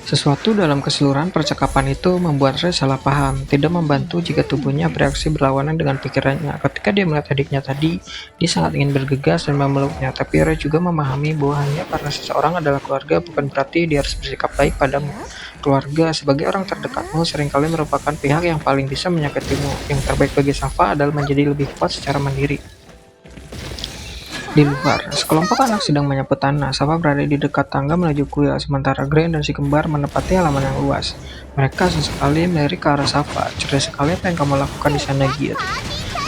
Sesuatu dalam keseluruhan percakapan itu membuat Ray salah paham, tidak membantu jika tubuhnya bereaksi berlawanan dengan pikirannya. Ketika dia melihat adiknya tadi, dia sangat ingin bergegas dan memeluknya, tapi Ray juga memahami bahwa hanya karena seseorang adalah keluarga bukan berarti dia harus bersikap baik padamu. Keluarga sebagai orang terdekatmu seringkali merupakan pihak yang paling bisa menyakitimu. Yang terbaik bagi Safa adalah menjadi lebih kuat secara mandiri. Di luar, sekelompok anak sedang menyapu tanah. Safa berada di dekat tangga menuju kuil, sementara Gren dan si kembar menempati halaman yang luas. Mereka sesekali melirik ke arah Safa. Cerdas sekali apa yang kamu lakukan di sana, Gil.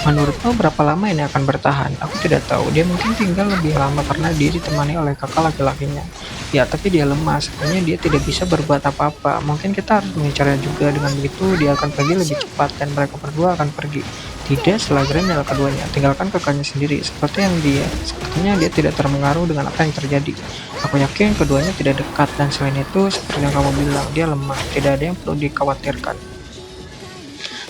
Menurutmu berapa lama ini akan bertahan? Aku tidak tahu. Dia mungkin tinggal lebih lama karena dia ditemani oleh kakak laki-lakinya. Ya, tapi dia lemah. Sepertinya dia tidak bisa berbuat apa-apa. Mungkin kita harus mengincarnya juga. Dengan begitu, dia akan pergi lebih cepat dan mereka berdua akan pergi. Tidak, setelah Grand nyala keduanya. Tinggalkan kakaknya sendiri. Sepertinya dia tidak terpengaruh dengan apa yang terjadi. Aku yakin keduanya tidak dekat dan selain itu, seperti yang kamu bilang, dia lemah. Tidak ada yang perlu dikhawatirkan.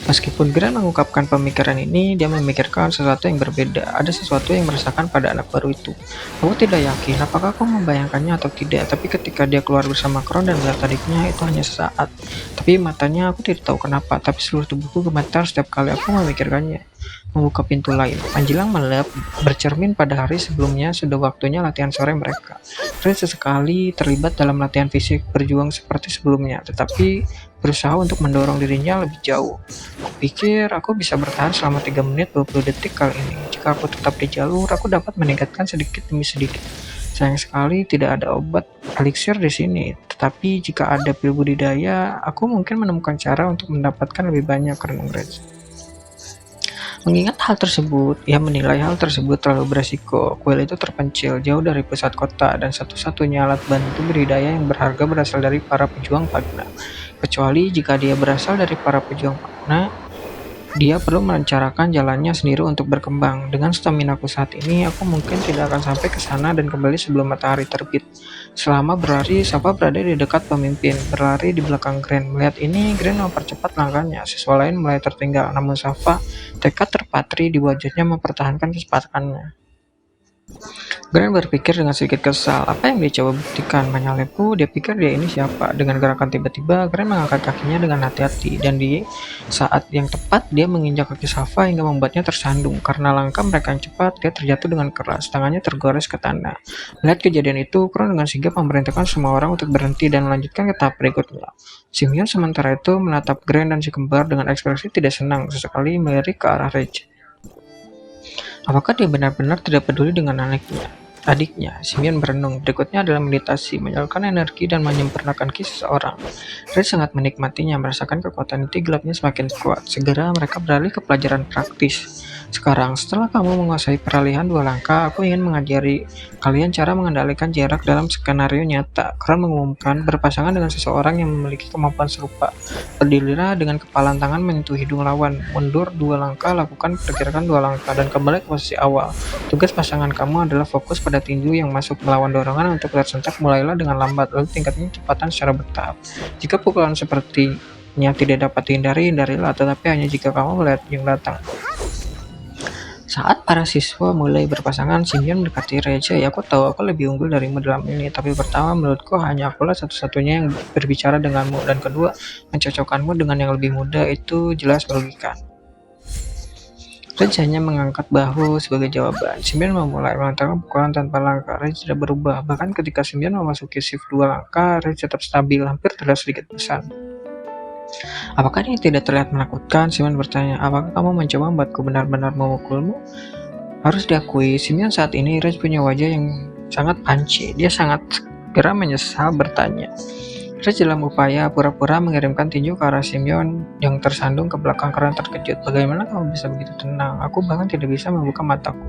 Meskipun Grant mengungkapkan pemikiran ini, dia memikirkan sesuatu yang berbeda. Ada sesuatu yang meresahkan pada anak baru itu. Aku tidak yakin apakah aku membayangkannya atau tidak, tapi ketika dia keluar bersama Kron dan melihat adiknya, itu hanya sesaat. Tapi matanya aku tidak tahu kenapa, tapi seluruh tubuhku gemetar setiap kali aku memikirkannya. Membuka pintu lain. Panjilang melep, bercermin pada hari sebelumnya sudah waktunya latihan sore mereka. Red sesekali terlibat dalam latihan fisik berjuang seperti sebelumnya, tetapi berusaha untuk mendorong dirinya lebih jauh. Pikir aku bisa bertahan selama 3 menit 20 detik kali ini. Jika aku tetap di jalur, aku dapat meningkatkan sedikit demi sedikit. Sayang sekali tidak ada obat eliksir di sini, tetapi jika ada pil budidaya, aku mungkin menemukan cara untuk mendapatkan lebih banyak renung red. Mengingat hal tersebut, ia menilai hal tersebut terlalu beresiko. Kuil itu terpencil, jauh dari pusat kota, dan satu-satunya alat bantu budidaya yang berharga berasal dari para pejuang Pagna. Kecuali jika dia berasal dari para pejuang Pagna, dia perlu merencanakan jalannya sendiri untuk berkembang. Dengan staminaku saat ini, aku mungkin tidak akan sampai ke sana dan kembali sebelum matahari terbit. Selama berlari, Safa berada di dekat pemimpin, berlari di belakang Grand. Melihat ini, Grand mempercepat langkahnya. Siswa lain mulai tertinggal, namun Safa tekad terpatri di wajahnya mempertahankan kecepatannya. Grand berpikir dengan sedikit kesal, apa yang dia coba buktikan? Menyalipku, dia pikir dia ini siapa? Dengan gerakan tiba-tiba, Grand mengangkat kakinya dengan hati-hati, dan di saat yang tepat, dia menginjak kaki Safa hingga membuatnya tersandung. Karena langkah mereka yang cepat, dia terjatuh dengan keras, tangannya tergores ke tanah. Melihat kejadian itu, Kron dengan sigap memerintahkan semua orang untuk berhenti dan melanjutkan ke tahap berikutnya. Simeon sementara itu menatap Grand dan si kembar dengan ekspresi tidak senang, sesekali melirik ke arah Rage. Apakah dia benar-benar tidak peduli dengan adiknya? Simeon berenung. Berikutnya adalah meditasi, menyalurkan energi dan menyempurnakan kisah seseorang. Red sangat menikmatinya, merasakan kekuatan inti gelapnya semakin kuat. Segera mereka beralih ke pelajaran praktis. Sekarang, setelah kamu menguasai peralihan 2 langkah, aku ingin mengajari kalian cara mengendalikan jarak dalam skenario nyata. Kron mengumumkan, berpasangan dengan seseorang yang memiliki kemampuan serupa. Berdirilah dengan kepalan tangan menyentuh hidung lawan. Mundur 2 langkah, lakukan pergerakan 2 langkah, dan kembali ke posisi awal. Tugas pasangan kamu adalah fokus pada tinju yang masuk melawan dorongan untuk tersentak. Mulailah dengan lambat, lalu tingkatkan kecepatan secara bertahap. Jika pukulan sepertinya tidak dapat dihindari, hindarilah, tetapi hanya jika kamu melihat yang datang. Saat para siswa mulai berpasangan, Simeon mendekati Reja. Ya, aku tahu aku lebih unggul darimu dalam ini, tapi pertama, menurutku hanya akulah satu-satunya yang berbicara denganmu, dan kedua, mencocokkanmu dengan yang lebih muda itu jelas merugikan. Reja hanya mengangkat bahu sebagai jawaban. Simeon memulai melontarkan pukulan tanpa langkah. Reja tidak berubah. Bahkan ketika Simeon memasuki shift 2 langkah, Reja tetap stabil, hampir terlihat sedikit pesan. Apakah ini tidak terlihat menakutkan? Simeon bertanya. Apakah kamu mencoba membuatku benar-benar memukulmu? Harus diakui, Simeon saat ini Rage punya wajah yang sangat panci. Dia sangat segera menyesal bertanya. Rage dalam upaya pura-pura mengirimkan tinju ke arah Simeon yang tersandung ke belakang karena terkejut. Bagaimana kamu bisa begitu tenang? Aku bahkan tidak bisa membuka mataku.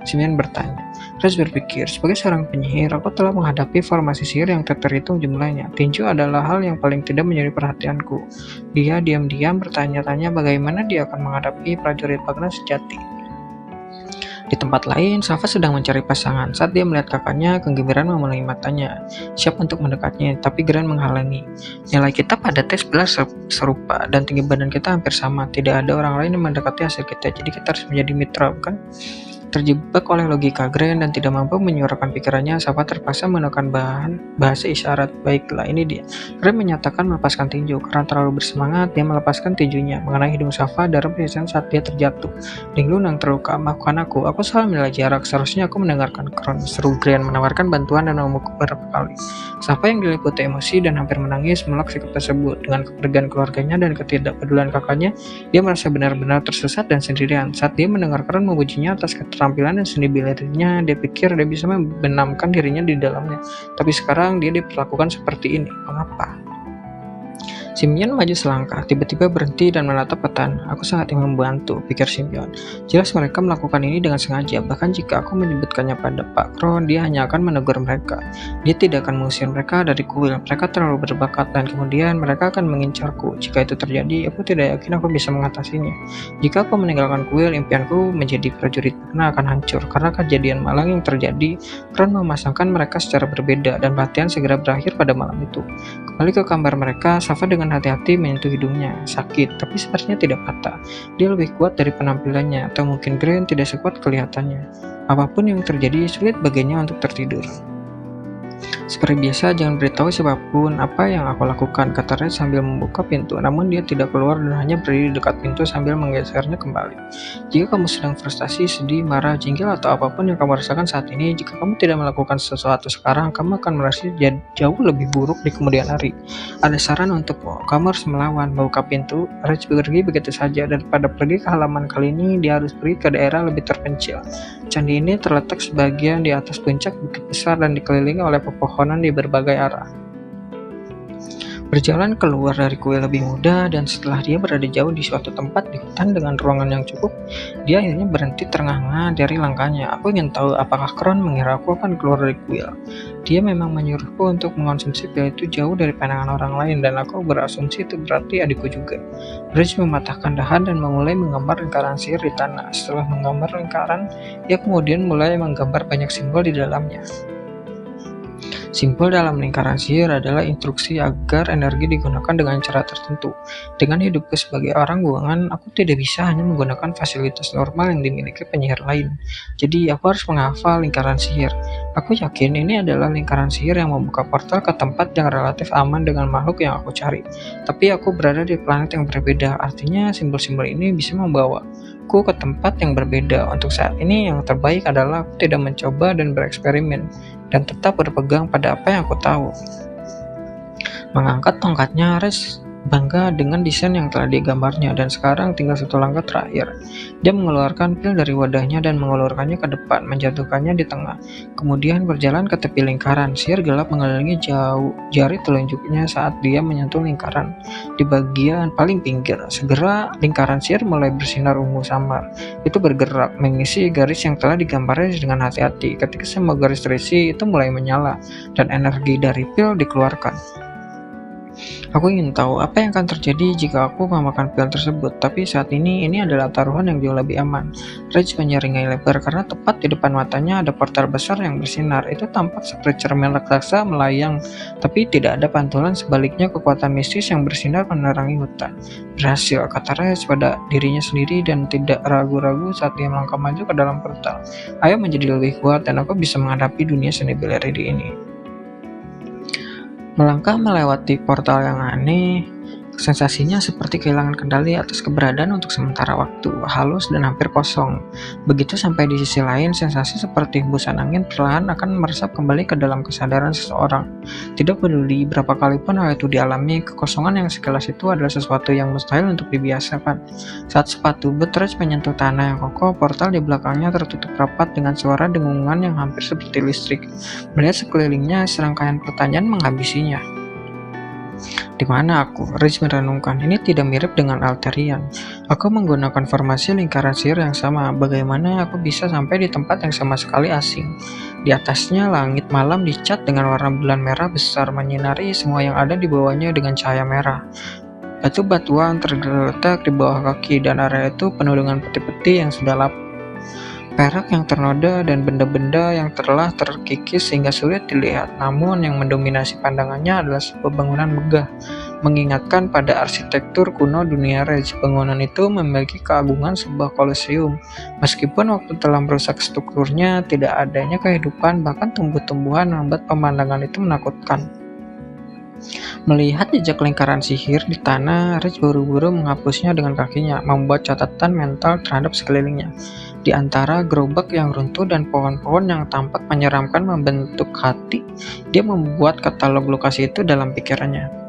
Simeon bertanya. Rage berpikir, sebagai seorang penyihir, aku telah menghadapi formasi sihir yang tak terhitung jumlahnya. Tinju adalah hal yang paling tidak menjadi perhatianku. Dia diam-diam bertanya-tanya bagaimana dia akan menghadapi prajurit Pagna sejati. Di tempat lain, Safa sedang mencari pasangan. Saat dia melihat kakaknya, kegembiraan memenuhi matanya. Siap untuk mendekatnya, tapi Grant menghalangi. Nilai kita pada tes belas serupa, dan tinggi badan kita hampir sama. Tidak ada orang lain yang mendekati hasil kita, jadi kita harus menjadi mitra, bukan? Terjebak oleh logika Grand dan tidak mampu menyuarakan pikirannya, Safa terpaksa menekan bahasa isyarat. Baiklah, ini dia. Grand menyatakan melepaskan tinju. Karena terlalu bersemangat, dia melepaskan tinjunya mengenai hidung Safa dan perhiasan saat dia terjatuh. Linglung yang terluka, maafkan aku. Aku salah menilai jarak. Seharusnya aku mendengarkan Kron. Seru Grand menawarkan bantuan dan memukul beberapa kali. Safa yang diliputi emosi dan hampir menangis menolak sikap tersebut. Dengan kepergian keluarganya dan ketidakpedulian kakaknya, dia merasa benar-benar tersesat dan sendirian. Saat dia mendengar Kron memujinya atas keterampilan dan seni bela dirinya, dia pikir dia bisa membenamkan dirinya di dalamnya. Tapi sekarang dia diperlakukan seperti ini. Mengapa? Simeon maju selangkah, tiba-tiba berhenti dan menatap ke tanah. Aku sangat ingin membantu, pikir Simeon. Jelas mereka melakukan ini dengan sengaja, bahkan jika aku menyebutkannya pada Pak Kron, dia hanya akan menegur mereka. Dia tidak akan mengusir mereka dari kuil, mereka terlalu berbakat dan kemudian mereka akan mengincarku. Jika itu terjadi, aku tidak yakin aku bisa mengatasinya. Jika aku meninggalkan kuil, impianku menjadi prajurit Magna akan hancur. Karena kejadian malang yang terjadi, Kron memasangkan mereka secara berbeda dan latihan segera berakhir pada malam itu. Kembali ke kamar mereka, Safa dengan hati-hati menyentuh hidungnya. Sakit, tapi sepertinya tidak patah. Dia lebih kuat dari penampilannya, atau mungkin Grand tidak sekuat kelihatannya. Apapun yang terjadi, sulit baginya untuk tertidur. Seperti biasa, jangan beritahu siapapun apa yang aku lakukan, kata Red sambil membuka pintu. Namun dia tidak keluar dan hanya berdiri di dekat pintu sambil menggesernya kembali. Jika kamu sedang frustasi, sedih, marah, jengkel, atau apapun yang kamu rasakan saat ini, jika kamu tidak melakukan sesuatu sekarang, kamu akan merasa jauh lebih buruk di kemudian hari. Ada saran untukmu, kamu harus melawan. Membuka pintu, Red pergi begitu saja. Daripada pergi ke halaman kali ini, dia harus pergi ke daerah lebih terpencil. Candi ini terletak sebagian di atas puncak bukit besar dan dikelilingi oleh pepohonan di berbagai arah. Berjalan keluar dari kuil lebih mudah, dan setelah dia berada jauh di suatu tempat di hutan dengan ruangan yang cukup, dia akhirnya berhenti terengah-engah dari langkahnya. Aku ingin tahu apakah Kron mengira aku akan keluar dari kuil. Dia memang menyuruhku untuk mengonsumsi pil itu jauh dari pandangan orang lain, dan aku berasumsi itu berarti adikku juga. Bridge mematahkan dahan dan memulai menggambar lingkaran sihir di tanah. Setelah menggambar lingkaran, ia kemudian mulai menggambar banyak simbol di dalamnya. Simbol dalam lingkaran sihir adalah instruksi agar energi digunakan dengan cara tertentu. Dengan hidupku sebagai orang buangan, aku tidak bisa hanya menggunakan fasilitas normal yang dimiliki penyihir lain. Jadi aku harus menghafal lingkaran sihir. Aku yakin ini adalah lingkaran sihir yang membuka portal ke tempat yang relatif aman dengan makhluk yang aku cari. Tapi aku berada di planet yang berbeda, artinya simbol-simbol ini bisa membawa aku ke tempat yang berbeda. Untuk saat ini yang terbaik adalah aku tidak mencoba dan bereksperimen, dan tetap berpegang pada apa yang aku tahu. Mengangkat tongkatnya, Res bangga dengan desain yang telah digambarnya, dan sekarang tinggal satu langkah terakhir. Dia mengeluarkan pil dari wadahnya dan mengulurkannya ke depan, menjatuhkannya di tengah. Kemudian berjalan ke tepi lingkaran. Sihir gelap mengelilingi jauh jari telunjuknya saat dia menyentuh lingkaran di bagian paling pinggir. Segera lingkaran sihir mulai bersinar ungu samar. Itu bergerak mengisi garis yang telah digambarnya dengan hati-hati. Ketika semua garis terisi, itu mulai menyala dan energi dari pil dikeluarkan. Aku ingin tahu apa yang akan terjadi jika aku memakan pil tersebut, tapi saat ini adalah taruhan yang jauh lebih aman. Rage menyeringai lebar karena tepat di depan matanya ada portal besar yang bersinar. Itu tampak seperti cermin raksasa melayang, tapi tidak ada pantulan, sebaliknya kekuatan mistis yang bersinar menerangi hutan. Berhasil, kata Rage pada dirinya sendiri dan tidak ragu-ragu saat dia melangkah maju ke dalam portal. Ayo menjadi lebih kuat dan aku bisa menghadapi dunia seni bela diri ini. Melangkah melewati portal yang aneh, sensasinya seperti kehilangan kendali atas keberadaan untuk sementara waktu, halus dan hampir kosong. Begitu sampai di sisi lain, sensasi seperti hembusan angin perlahan akan meresap kembali ke dalam kesadaran seseorang. Tidak peduli berapa kali pun hal itu dialami, kekosongan yang sekilas itu adalah sesuatu yang mustahil untuk dibiasakan. Saat sepatu Buttress menyentuh tanah yang kokoh, portal di belakangnya tertutup rapat dengan suara dengungan yang hampir seperti listrik. Melihat sekelilingnya, serangkaian pertanyaan menghabisinya. Di mana aku? Rich merenungkan. Ini tidak mirip dengan Alterian. Aku menggunakan formasi lingkaran sihir yang sama. Bagaimana aku bisa sampai di tempat yang sama sekali asing? Di atasnya langit malam dicat dengan warna bulan merah besar, menyinari semua yang ada di bawahnya dengan cahaya merah. Batu-batuan tergeletak di bawah kaki, dan area itu penuh dengan peti-peti yang sudah lapuk, perak yang ternoda, dan benda-benda yang telah terkikis sehingga sulit dilihat. Namun yang mendominasi pandangannya adalah sebuah bangunan megah mengingatkan pada arsitektur kuno dunia Raj. Bangunan itu memiliki keagungan sebuah kolosium. Meskipun waktu telah merusak strukturnya, tidak adanya kehidupan, bahkan tumbuh-tumbuhan membuat pemandangan itu menakutkan. Melihat jejak lingkaran sihir di tanah, Rich buru-buru menghapusnya dengan kakinya, membuat catatan mental terhadap sekelilingnya. Di antara gerobak yang runtuh dan pohon-pohon yang tampak menyeramkan membentuk hati, dia membuat katalog lokasi itu dalam pikirannya.